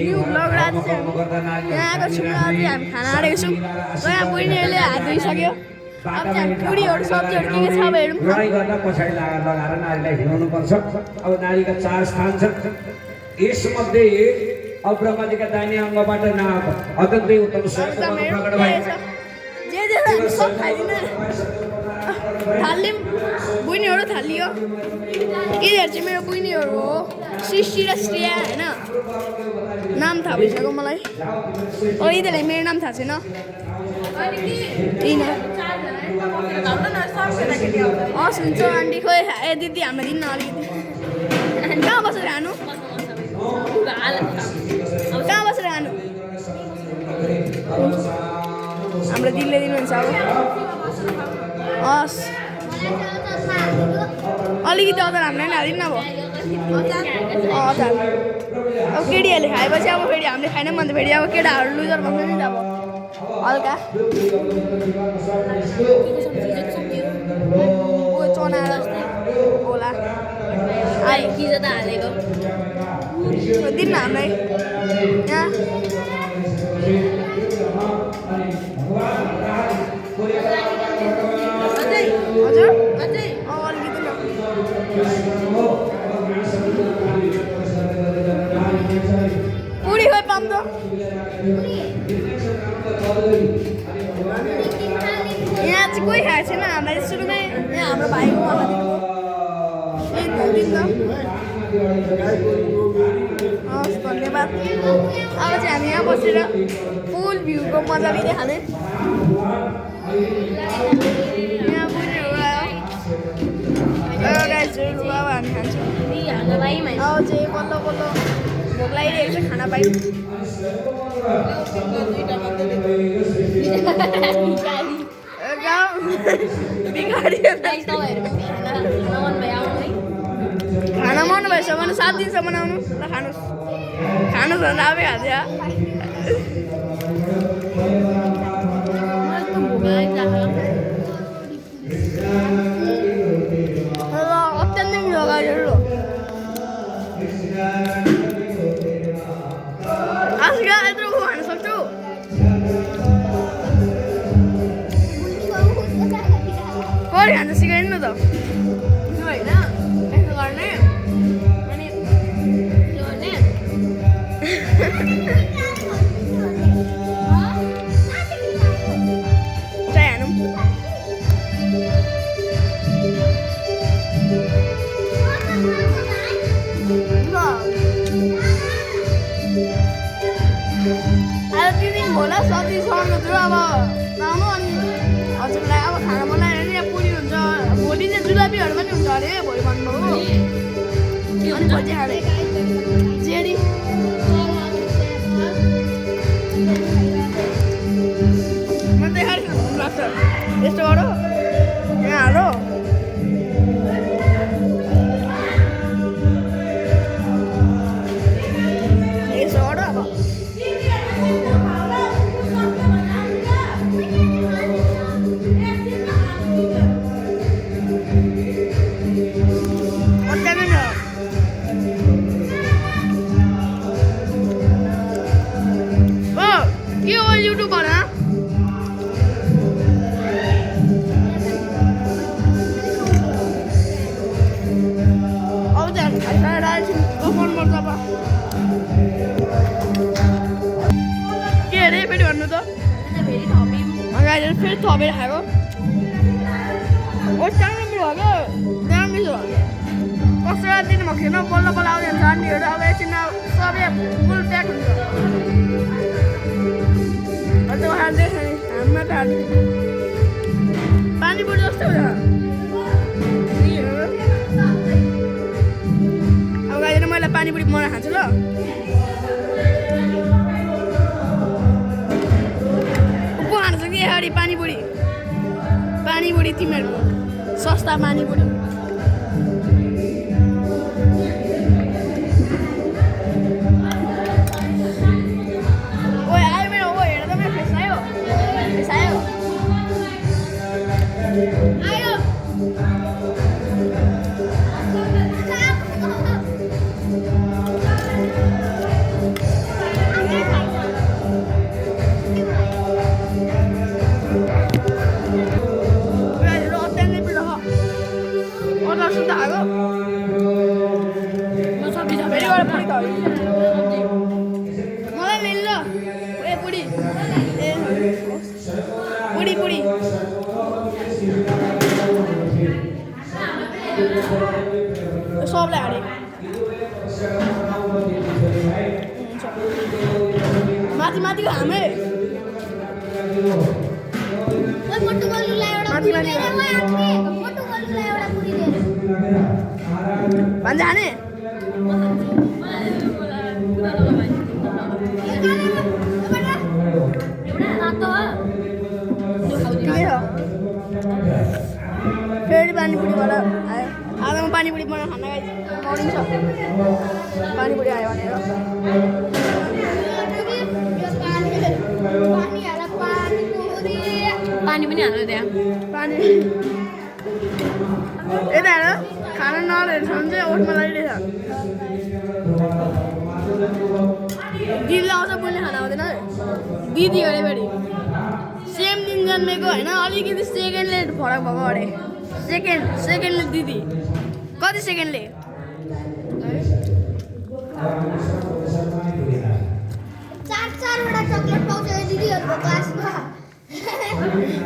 New blog आज चाहिँ यहाँ आएको छौँ र चाहिँ हामी खाना आँटेको छौँ र यहाँ बहिनीहरूले हात धोइसक्यो अब चाहिँ हामी पुरीहरू सब्जीहरू के छ अब हेरौँ लडाइँ गर्दा पछाडि लगाएर नारीलाई हिँडाउनुपर्छ। अब नारीका 4 स्थान छन्। यसमध्ये अब ब्रह्माजीका दाहिने अङ्गबाट नाग अत्यन्तै उत्तम स्वरूपमा प्रकट भए। जे जे हामी सब खाइदिनु थाल्यौँ बहिनीहरू थालियो यिनीहरू चाहिँ मेरो बहिनीहरू हो सृष्टि र श्रेया होइन नाम थाहा भइसक्यो मलाई अब यिनीहरूलाई मेरो नाम थाहा छैन हस् हुन्छ आन्टी खोइ ए दिदी हामीलाई दिन्न अलिकति कहाँ बसेर खानु कहाँ बसेर खानु हाम्रो दिदीले दिनुहुन्छ अब हस् अलिकति अचार हामीलाई पनि हालिदिनु अब अचार अब केटीहरूले खाएपछि अब फेरि हामीले खाएन भने त फेरि अब केटाहरू लुजर भन्छ नि त अब हल्का चना होला आइ किज त हालेको दिन्न हामीलाई यहाँ हजुर अलिकति न पुरी खोइ पाऊँ त यहाँ चाहिँ कोही खाएको छैन हामीलाई सुरुमै यहाँ हाम्रो भाइको हस् धन्यवाद अब चाहिँ हामी यहाँ बसेर फुल भ्यूको मजा लिँदै खाने यहाँ बुझ्नु गाइजहरू अब हामी खान्छौँ अब चाहिँ बल्ल बल्ल भोक लागिरहेको छ खाना पाइयो खाना मन भएछ भने 7 दिनसम्म आउनु ल खानुहोस् खानुहोस् भन्दा आफै हाल्छ अत्यन्तै मिठो गाईहरू आजका यत्रो खान सक्छु कसले खान्छ सिकाइदिनु त होइन यसो गर्ने अनि चाय हानौँ आज 3 दिन होला सब्जी सर्नु अब आउनु अनि हजुरलाई अब खाना बनाएर नि यहाँ पुरी हुन्छ भोलि चाहिँ जुलाबीहरू पनि हुन्छ अरे भोलि भन्नुभयो अनि भोलि खाने जेडी म त खालि खानु लाग्छ यस्तो गरौँ यहाँ हालो यसो गरौँ अब फेरि थपेर खाएको राम्रो भयो क्या राम्रो कस्तो दिनु भएको थिएन बल्ल बल्ल आउँदै हुन्छ आन्टीहरू अब एकछिन सबै फुल प्याक हुन्छ अझ खाँदैछ नि हाममा त पानीपुरी जस्तो हुन्छ अब गाइज मैले पानीपुरी बनाएर खान्छु ल अगाडि पानीपुरी तिमीहरूको सस्ता पानीपुरी ओए आयो मेरो ओ हेर त मेरो फेस आयो आयो सबलाई हारे माथि माथिको हामे माथि माथि भन्छ हाने फेरि पानीपुरीबाट आयो आजमा पानीपुरी बनाएर खाना पाउनुहुन्छ पानीपुरी आयो भनेर पानी पनि हाल्नु त्यहाँ पानी यता हेर खाना नरहेछ भने चाहिँ ओठमा लागिरहेछ दिदीले आउँछ बोल्ने खाना आउँदैन दिदी अरे फेरि सेम दिन जन्मेको होइन अलिकति सेकेन्डले फरक भएको अरे सेकेन्डले दिदी कति सेकेन्डले चारवटा चक्लेट पाउँछ दिदीहरूको क्लासमा